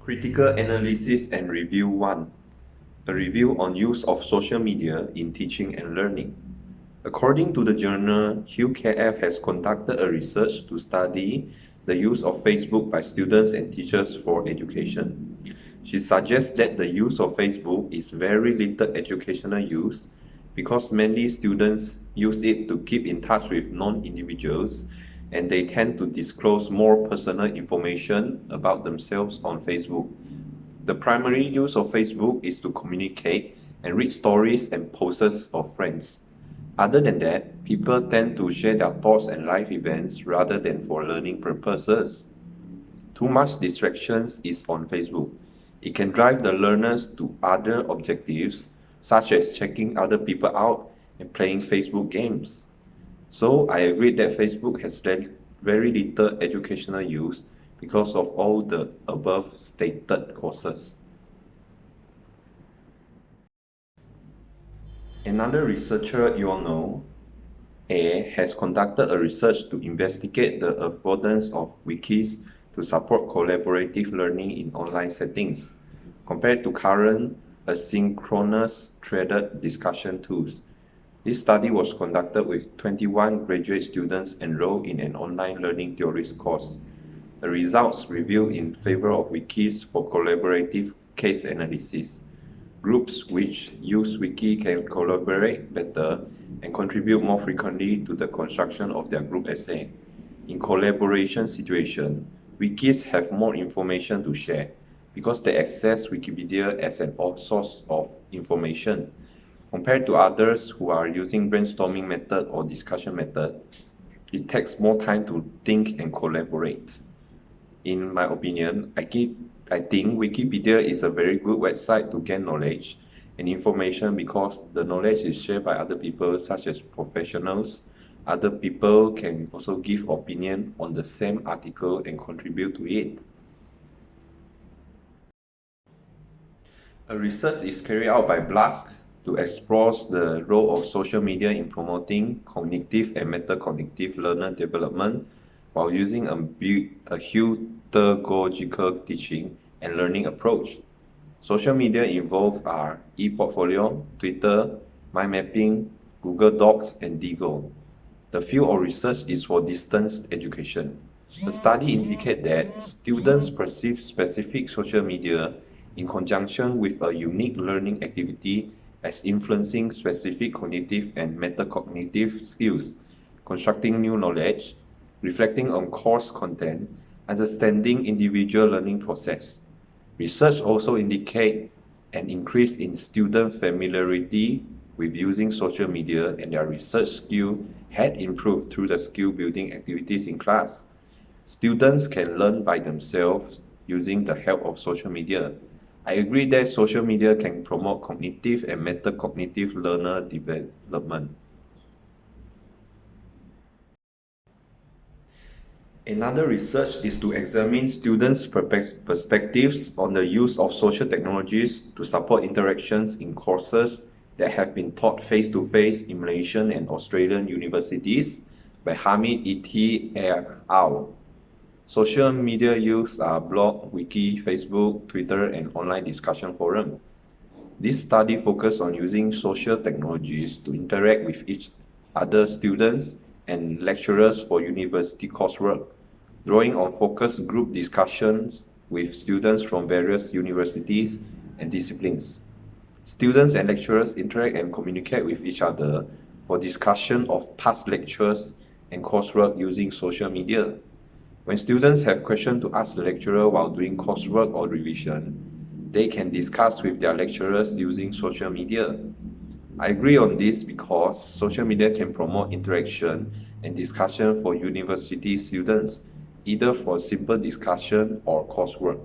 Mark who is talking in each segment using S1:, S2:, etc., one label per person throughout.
S1: Critical Analysis and Review 1. A review on use of social media in teaching and learning. According to the journal, HuKF has conducted a research to study the use of Facebook by students and teachers for education. She suggests that the use of Facebook is very little educational use because mainly students use it to keep in touch with non-individuals, and they tend to disclose more personal information about themselves on Facebook. The primary use of Facebook is to communicate and read stories and posts of friends. Other than that, people tend to share their thoughts and life events rather than for learning purposes. Too much distractions is on Facebook. It can drive the learners to other objectives, such as checking other people out and playing Facebook games. So I agree that Facebook has very little educational use because of all the above stated causes. Another researcher you all know, A, has conducted a research to investigate the affordance of wikis to support collaborative learning in online settings, compared to current asynchronous threaded discussion tools. This study was conducted with 21 graduate students enrolled in an online learning theories course. The results revealed in favor of wikis for collaborative case analysis. Groups which use wiki can collaborate better and contribute more frequently to the construction of their group essay. In collaboration situation, wikis have more information to share because they access Wikipedia as an source of information. Compared to others who are using brainstorming method or discussion method, it takes more time to think and collaborate. In my opinion, I think Wikipedia is a very good website to gain knowledge and information because the knowledge is shared by other people such as professionals. Other people can also give opinion on the same article and contribute to it. A research is carried out by Blask to explore the role of social media in promoting cognitive and metacognitive learner development while using a heutagogical teaching and learning approach. Social media involved are ePortfolio, Twitter, mind mapping, Google Docs, and Diigo. The field of research is for distance education. The study indicates that students perceive specific social media in conjunction with a unique learning activity as influencing specific cognitive and metacognitive skills, constructing new knowledge, reflecting on course content, understanding individual learning process. Research also indicates an increase in student familiarity with using social media, and their research skill had improved through the skill building activities in class. Students can learn by themselves using the help of social media. I agree that social media can promote cognitive and metacognitive learner development. Another research is to examine students' perspectives on the use of social technologies to support interactions in courses that have been taught face-to-face in Malaysian and Australian universities by Hamid et al. Social media use are blog, wiki, Facebook, Twitter, and online discussion forum. This study focused on using social technologies to interact with each other students and lecturers for university coursework, drawing on focus group discussions with students from various universities and disciplines. Students and lecturers interact and communicate with each other for discussion of past lectures and coursework using social media. When students have questions to ask the lecturer while doing coursework or revision, they can discuss with their lecturers using social media. I agree on this because social media can promote interaction and discussion for university students, either for simple discussion or coursework.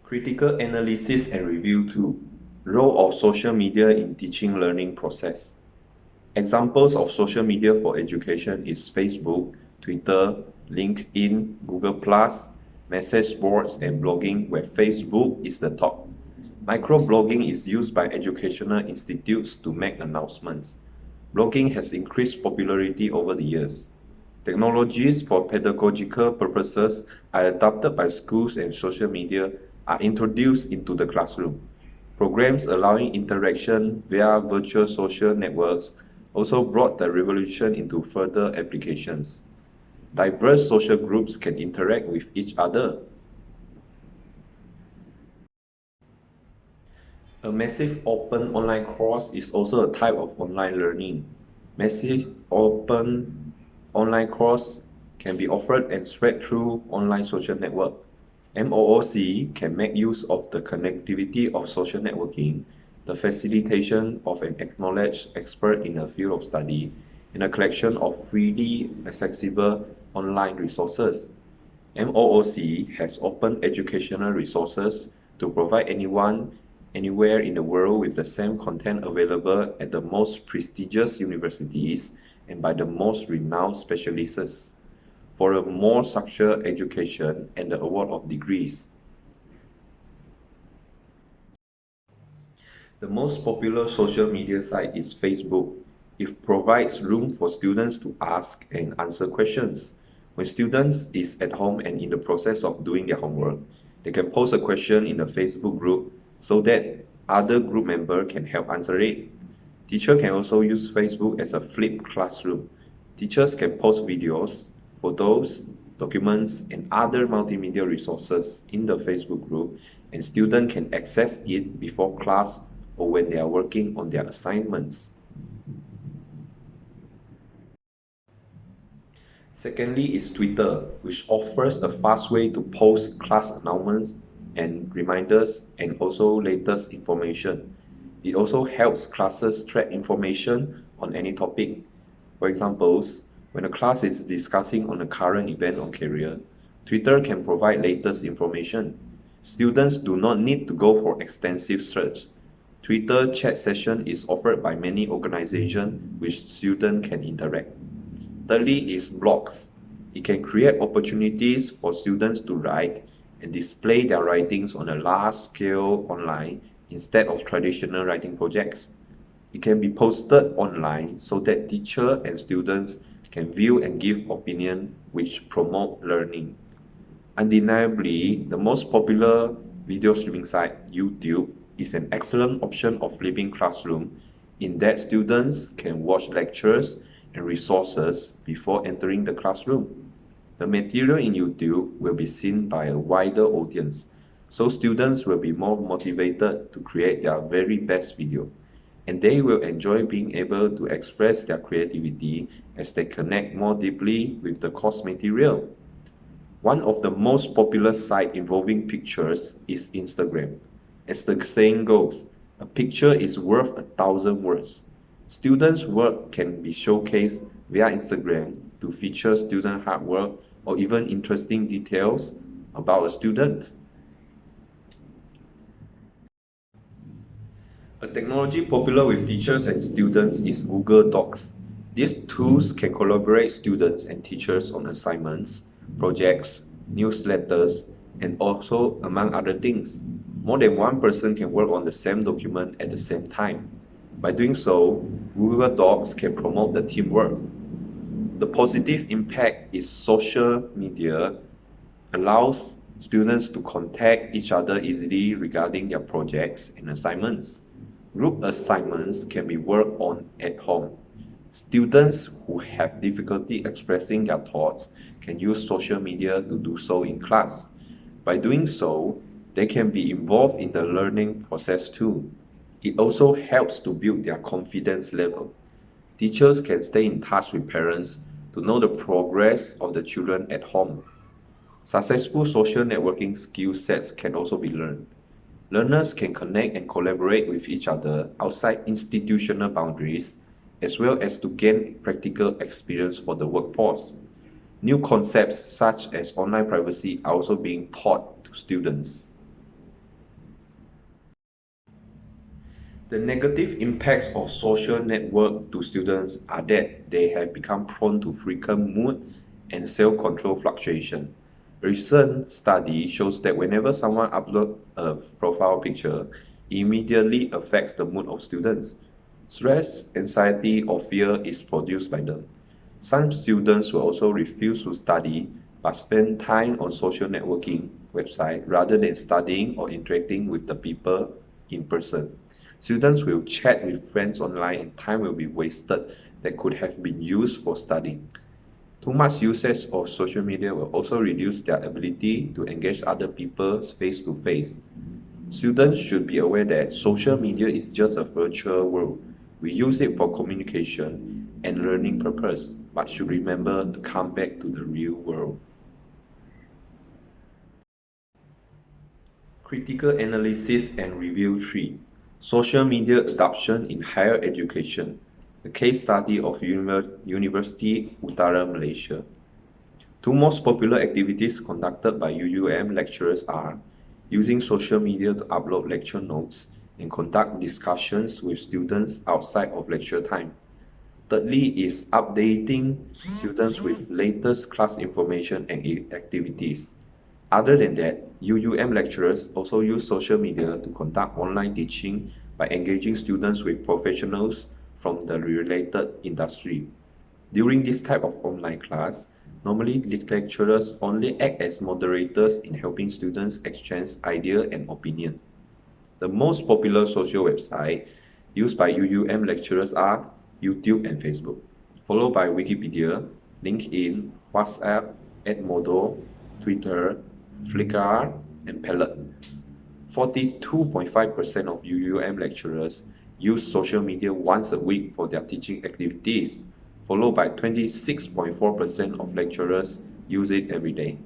S1: Critical Analysis and Review 2. Role of social media in teaching learning process. Examples of social media for education is Facebook, Twitter, LinkedIn, Google+, message boards, and blogging, where Facebook is the top. Microblogging is used by educational institutes to make announcements. Blogging has increased popularity over the years. Technologies for pedagogical purposes are adopted by schools and social media are introduced into the classroom. Programs allowing interaction via virtual social networks also brought the revolution into further applications. Diverse social groups can interact with each other. A massive open online course is also a type of online learning. Massive open online course can be offered and spread through online social network. MOOC can make use of the connectivity of social networking, the facilitation of an acknowledged expert in a field of study, and a collection of freely accessible online resources. MOOC has open educational resources to provide anyone, anywhere in the world with the same content available at the most prestigious universities and by the most renowned specialists for a more structured education and the award of degrees. The most popular social media site is Facebook. It provides room for students to ask and answer questions. When students is at home and in the process of doing their homework, they can post a question in the Facebook group so that other group member can help answer it. Teacher can also use Facebook as a flipped classroom. Teachers can post videos, photos, documents, and other multimedia resources in the Facebook group, and students can access it before class or when they are working on their assignments. Secondly is Twitter, which offers a fast way to post class announcements and reminders and also latest information. It also helps classes track information on any topic. For example, when a class is discussing on a current event or career, Twitter can provide latest information. Students do not need to go for extensive search. Twitter chat session is offered by many organizations which students can interact. Thirdly is blogs. It can create opportunities for students to write and display their writings on a large scale online instead of traditional writing projects. It can be posted online so that teachers and students can view and give opinion which promote learning. Undeniably, the most popular video streaming site, YouTube, is an excellent option of flipping classroom in that students can watch lectures and resources before entering the classroom. The material in YouTube will be seen by a wider audience, so students will be more motivated to create their very best video, and they will enjoy being able to express their creativity as they connect more deeply with the course material. One of the most popular sites involving pictures is Instagram. As the saying goes, a picture is worth 1,000 words. Students' work can be showcased via Instagram to feature student hard work or even interesting details about a student. A technology popular with teachers and students is Google Docs. These tools can collaborate students and teachers on assignments, projects, newsletters, and also among other things. More than one person can work on the same document at the same time. By doing so, Google Docs can promote the teamwork. The positive impact is social media allows students to contact each other easily regarding their projects and assignments. Group assignments can be worked on at home. Students who have difficulty expressing their thoughts can use social media to do so in class. By doing so, they can be involved in the learning process too. It also helps to build their confidence level. Teachers can stay in touch with parents to know the progress of the children at home. Successful social networking skill sets can also be learned. Learners can connect and collaborate with each other outside institutional boundaries, as well as to gain practical experience for the workforce. New concepts such as online privacy are also being taught to students. The negative impacts of social network to students are that they have become prone to frequent mood and self-control fluctuation. A recent study shows that whenever someone uploads a profile picture, it immediately affects the mood of students. Stress, anxiety, or fear is produced by them. Some students will also refuse to study but spend time on social networking website rather than studying or interacting with the people in person. Students will chat with friends online and time will be wasted that could have been used for studying. Too much usage of social media will also reduce their ability to engage other people face to face. Students should be aware that social media is just a virtual world. We use it for communication and learning purpose, but should remember to come back to the real world. Critical Analysis and Review 3. Social Media Adoption in Higher Education. A case study of University Utara Malaysia. Two most popular activities conducted by UUM lecturers are using social media to upload lecture notes and conduct discussions with students outside of lecture time. Thirdly is updating students with latest class information and activities. Other than that, UUM lecturers also use social media to conduct online teaching by engaging students with professionals from the related industry. During this type of online class, normally the lecturers only act as moderators in helping students exchange ideas and opinion. The most popular social website used by UUM lecturers are YouTube and Facebook, followed by Wikipedia, LinkedIn, WhatsApp, Edmodo, Twitter, Flickr, and Padlet. 42.5% of UUM lecturers use social media once a week for their teaching activities, followed by 26.4% of lecturers use it every day.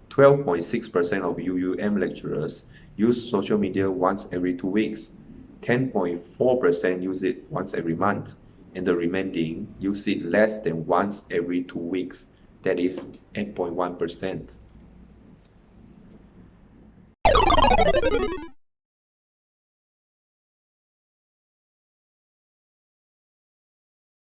S1: 12.6% of UUM lecturers use social media once every 2 weeks. 10.4% use it once every month, and the remaining use it less than once every 2 weeks, that is 8.1%.